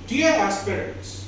Dear aspirants,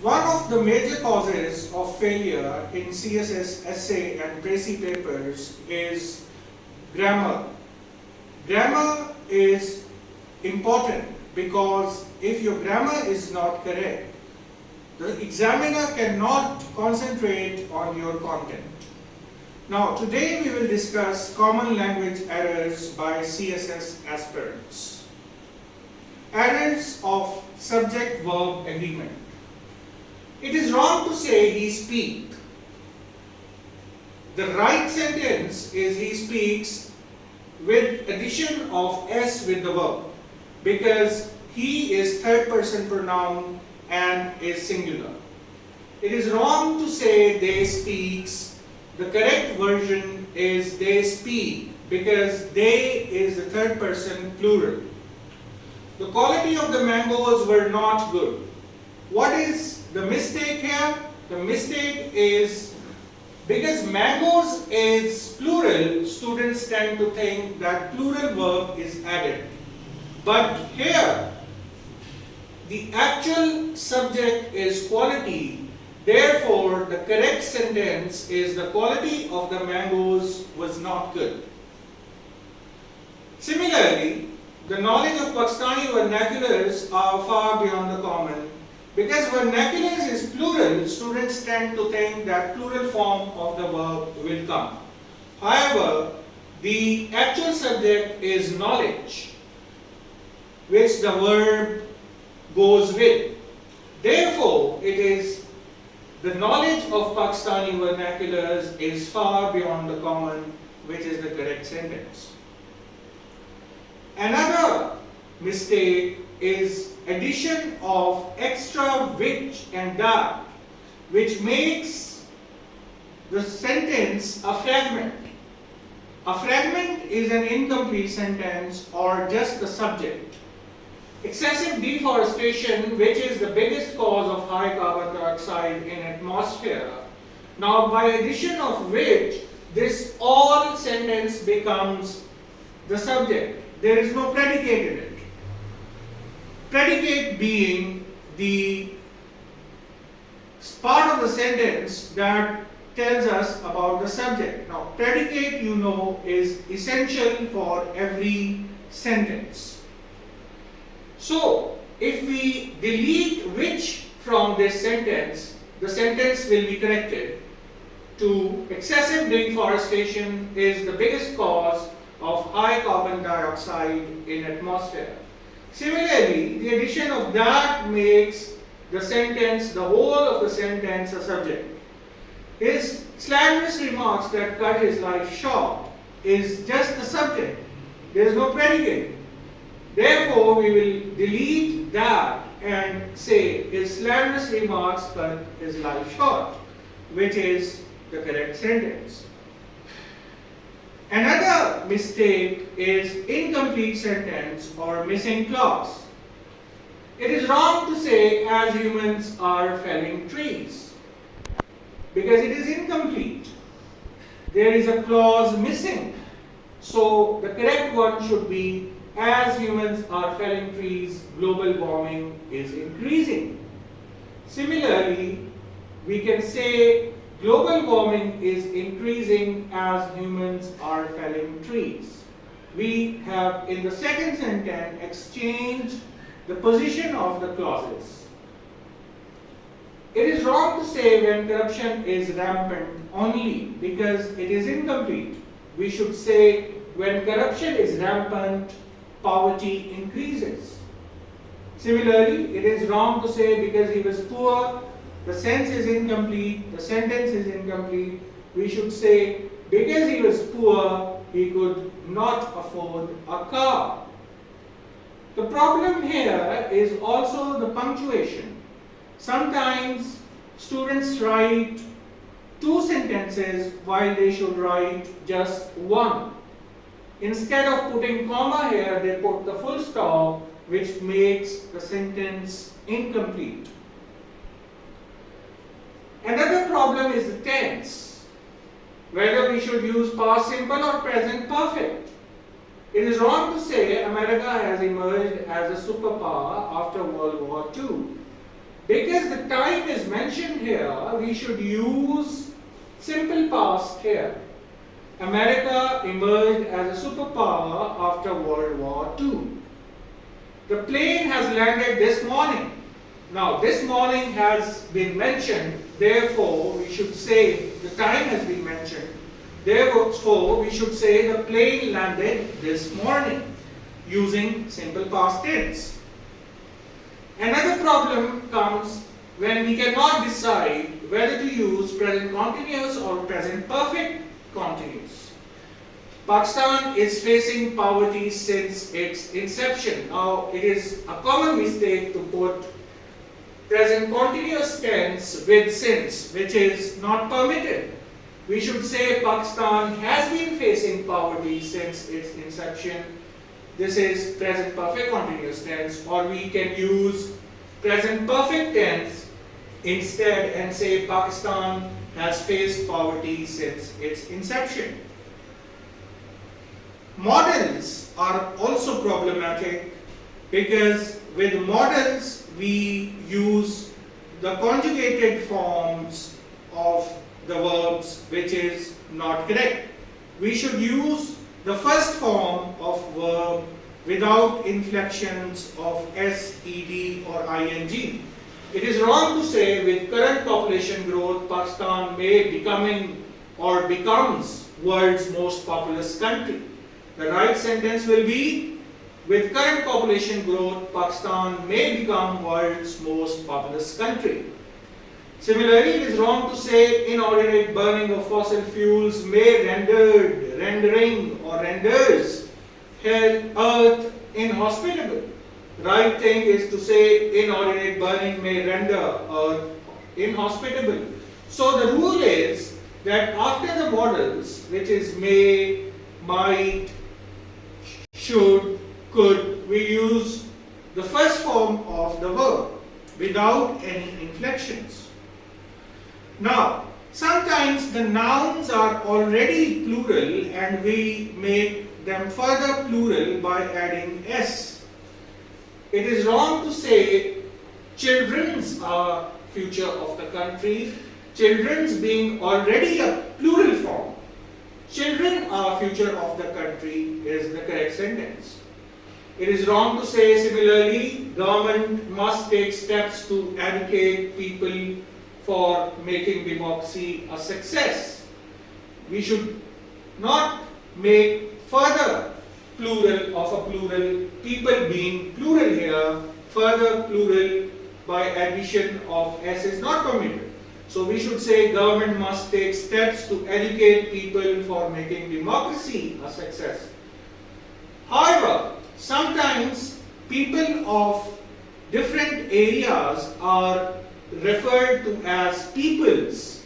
one of the major causes of failure in CSS essay and precis papers is grammar. Grammar is important because if your grammar is not correct, the examiner cannot concentrate on your content. Now, today we will discuss common language errors by CSS aspirants. Errors of subject-verb agreement. It is wrong to say he speak. The right sentence is he speaks with addition of s with the verb, because he is third person pronoun and is singular. It is wrong to say they speaks. The correct version is they speak, because they is the third person plural. The quality of the mangoes were not good. What is the mistake here? The mistake is because mangoes is plural, students tend to think that plural verb is added. But here, the actual subject is quality. Therefore, the correct sentence is the quality of the mangoes was not good. Similarly, the knowledge of Pakistani vernaculars are far beyond the common. Because vernaculars is plural, students tend to think that plural form of the verb will come. However, the actual subject is knowledge, which the verb goes with. Therefore, it is the knowledge of Pakistani vernaculars is far beyond the common, which is the correct sentence. Another mistake is addition of extra which and that, which makes the sentence a fragment. A fragment is an incomplete sentence or just the subject. Excessive deforestation, which is the biggest cause of high carbon dioxide in atmosphere. Now, by addition of which, this all sentence becomes the subject. There is no predicate in it. Predicate being the part of the sentence that tells us about the subject. Now, predicate, you know, is essential for every sentence. So, if we delete which from this sentence, the sentence will be corrected to excessive deforestation is the biggest cause of high carbon dioxide in atmosphere. Similarly, the addition of that makes the sentence, the whole of the sentence, a subject. His slanderous remarks that cut his life short is just the subject. There is no predicate. Therefore, we will delete that and say his slanderous remarks cut his life short, which is the correct sentence. Another mistake is incomplete sentence or missing clause. It is wrong to say as humans are felling trees, because it is incomplete. There is a clause missing. So the correct one should be as humans are felling trees, global warming is increasing. Similarly, we can say global warming is increasing as humans are felling trees. We have in the second sentence exchanged the position of the clauses. It is wrong to say when corruption is rampant only, because it is incomplete. We should say when corruption is rampant, poverty increases. Similarly, it is wrong to say because he was poor, the sense is incomplete, the sentence is incomplete. We should say because he was poor, he could not afford a car. The problem here is also the punctuation. Sometimes students write two sentences while they should write just one. Instead of putting comma here, they put the full stop, which makes the sentence incomplete. Another problem is the tense, whether we should use past simple or present perfect. It is wrong to say America has emerged as a superpower after World War II. Because the time is mentioned here, we should use simple past here. America emerged as a superpower after World War II. The plane has landed this morning. Now, this morning has been mentioned, therefore we should say the time has been mentioned. Therefore, we should say the plane landed this morning using simple past tense. Another problem comes when we cannot decide whether to use present continuous or present perfect continuous. Pakistan is facing poverty since its inception. Now, it is a common mistake to put present continuous tense with since, which is not permitted. We should say Pakistan has been facing poverty since its inception. This is present perfect continuous tense, or we can use present perfect tense instead and say Pakistan has faced poverty since its inception. Models are also problematic because with models we use the conjugated forms of the verbs, which is not correct. We should use the first form of verb without inflections of s, ed or ing. It is wrong to say with current population growth, Pakistan may becoming or becomes world's most populous country. The right sentence will be, with current population growth, Pakistan may become world's most populous country. Similarly, it is wrong to say inordinate burning of fossil fuels may rendering or renders earth inhospitable. Right thing is to say inordinate burning may render earth inhospitable. So the rule is that after the models, which is may, might, should, could, we use the first form of the verb without any inflections. Now, sometimes the nouns are already plural and we make them further plural by adding s. It is wrong to say children's are future of the country, children's being already a plural form. Children are future of the country is the correct sentence. It is wrong to say similarly, government must take steps to educate people for making democracy a success. We should not make further plural of a plural, people being plural here, further plural by addition of s is not permitted. So we should say government must take steps to educate people for making democracy a success. However, sometimes people of different areas are referred to as peoples.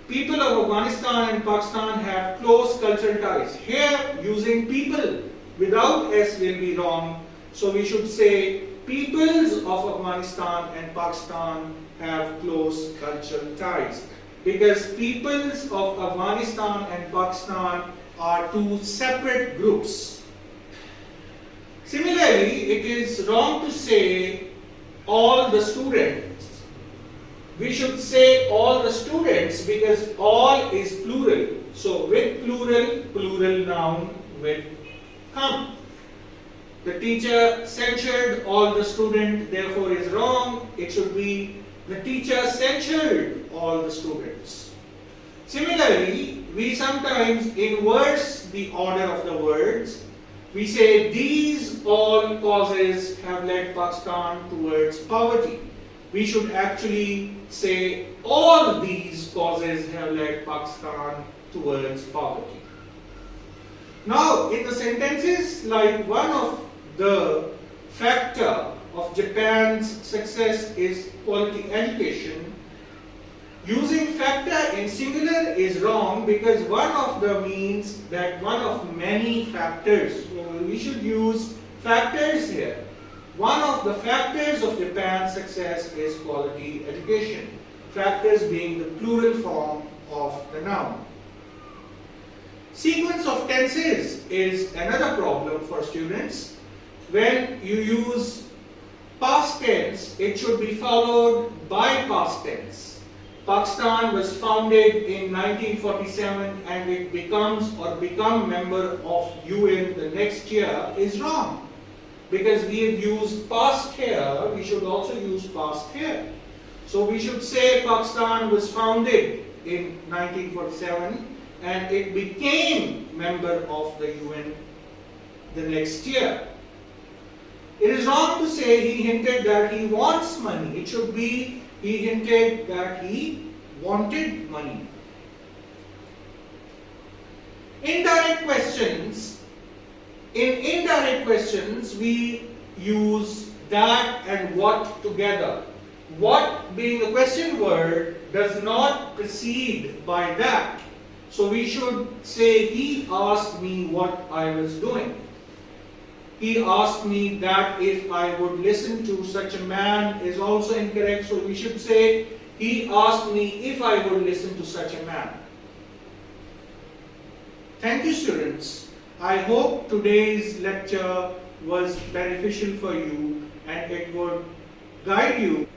People of Afghanistan and Pakistan have close cultural ties. Here, using people without s will be wrong. So we should say peoples of Afghanistan and Pakistan have close cultural ties. Because peoples of Afghanistan and Pakistan are two separate groups. Similarly, it is wrong to say all the students. We should say all the students because all is plural. So with plural, plural noun will come. The teacher censured all the students, therefore is wrong. It should be the teacher censured all the students. Similarly, we sometimes inverse the order of the words. We say these all causes have led Pakistan towards poverty. We should actually say all these causes have led Pakistan towards poverty. Now, in the sentences like one of the factor of Japan's success is quality education, using factor in singular is wrong because one of the means that one of many factors. So we should use factors here. One of the factors of Japan's success is quality education. Factors being the plural form of the noun. Sequence of tenses is another problem for students. When you use past tense, it should be followed by past tense. Pakistan was founded in 1947 and it become member of UN the next year is wrong. Because we have used past here, we should also use past here. So we should say Pakistan was founded in 1947 and it became member of the UN the next year. It is wrong to say he hinted that he wants money. It should be he hinted that he wanted money. Indirect questions. In indirect questions, we use that and what together. What, being a question word, does not precede by that. So we should say he asked me what I was doing. He asked me that if I would listen to such a man is also incorrect. So we should say he asked me if I would listen to such a man. Thank you, students. I hope today's lecture was beneficial for you and it would guide you.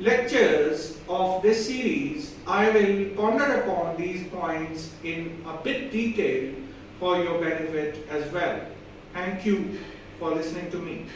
Lectures of this series, I will ponder upon these points in a bit detail for your benefit as well. Thank you for listening to me.